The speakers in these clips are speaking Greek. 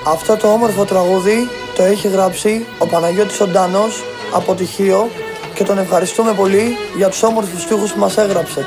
Αυτό το όμορφο τραγούδι το έχει γράψει ο Παναγιώτης ο Ντάνος από Τυχείο και τον ευχαριστούμε πολύ για τους όμορφους στίχους που μας έγραψε.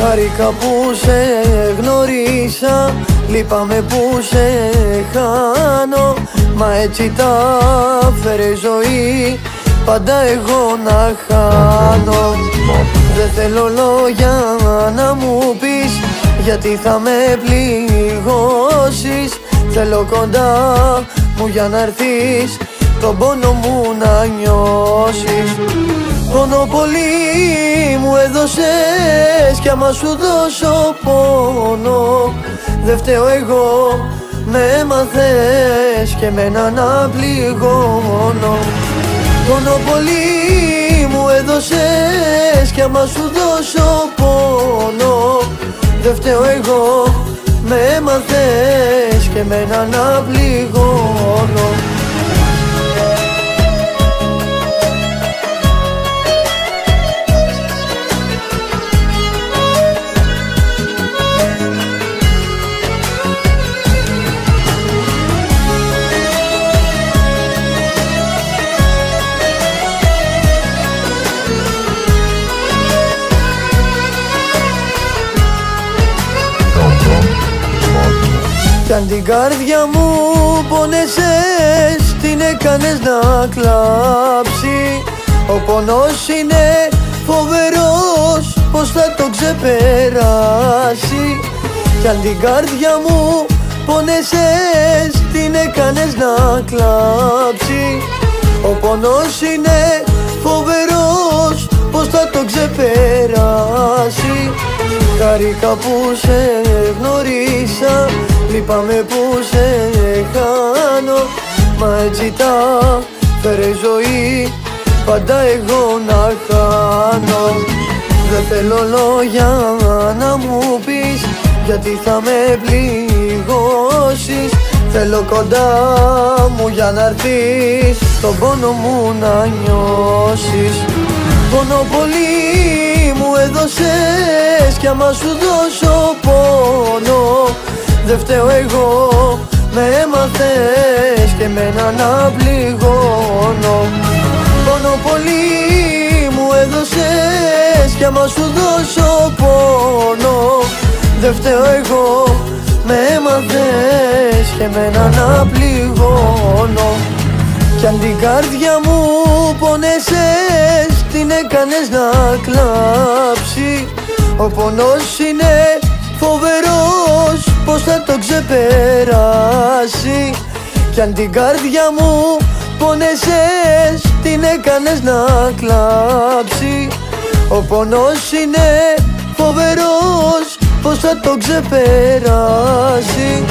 Χάρηκα που σε γνωρίσα, λείπαμε που σε χάνω. Μα έτσι τα φέρε η ζωή, πάντα εγώ να χάνω. Δεν θέλω λόγια να μου πεις, γιατί θα με πληγώσεις. Θέλω κοντά μου για να έρθεις, τον πόνο μου να νιώσεις. Πόνο πολύ μου έδωσες κι άμα σου δώσω πόνο, δεν φταίω εγώ, με έμαθες και εμένα να πληγώνω. Πόνο πολύ μου έδωσες κι άμα σου δώσω πόνο, δεν φταίω εγώ, με έμαθες και εμένα να πληγώνω. Κι αν την καρδιά μου πόνεσες, την έκανες να κλάψει. Ο πονός είναι φοβερός, πως θα το ξεπεράσει. Κι αν την καρδιά μου πόνεσες, την έκανες να κλάψει. Ο πονός είναι φοβερός, πως θα το ξεπεράσει. Χάρηκα που σε γνωρίσα, λείπαμε που σε χάνω. Μα έτσι τα φέρε η ζωή, πάντα εγώ να χάνω. Δεν θέλω λόγια να μου πεις, γιατί θα με πληγώσεις. Θέλω κοντά μου για να έρθεις, τον πόνο μου να νιώσεις. Πόνο πολύ μου έδωσες κι άμα σου δώσω πόνο, δεν φταίω εγώ, με έμαθες και εμένα να πληγώνω. Πόνο πολύ μου έδωσες κι άμα σου δώσω πόνο, δεν φταίω εγώ, με έμαθες και εμένα να πληγώνω. Κι αν την καρδιά μου πόνεσες, την έκανες να κλάψει. Ο πονός είναι φοβερός, πως θα το ξεπεράσει. Κι αν την καρδιά μου πόνεσες, την έκανες να κλάψει. Ο πονός είναι φοβερός, πως θα το ξεπεράσει.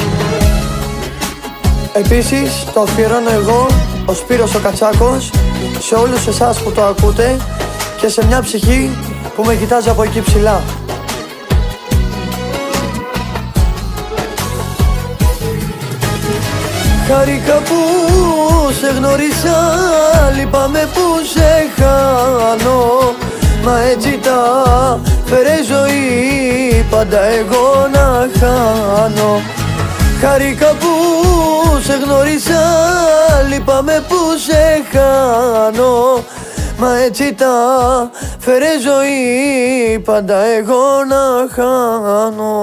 Επίσης το αφιερώνω εγώ, ο Σπύρος ο Κατσάκος, σε όλους εσάς που το ακούτε και σε μια ψυχή που με κοιτάζει από εκεί ψηλά. Χάρηκα που σε γνωρίσα, λείπαμε που σε χάνω. Μα έτσι τα φέρε η ζωή, πάντα εγώ να χάνω. Χάρηκα που σε γνωρίσα, λείπαμε που σε χάνω. Μα έτσι τα φέρε η ζωή, πάντα εγώ να χάνω.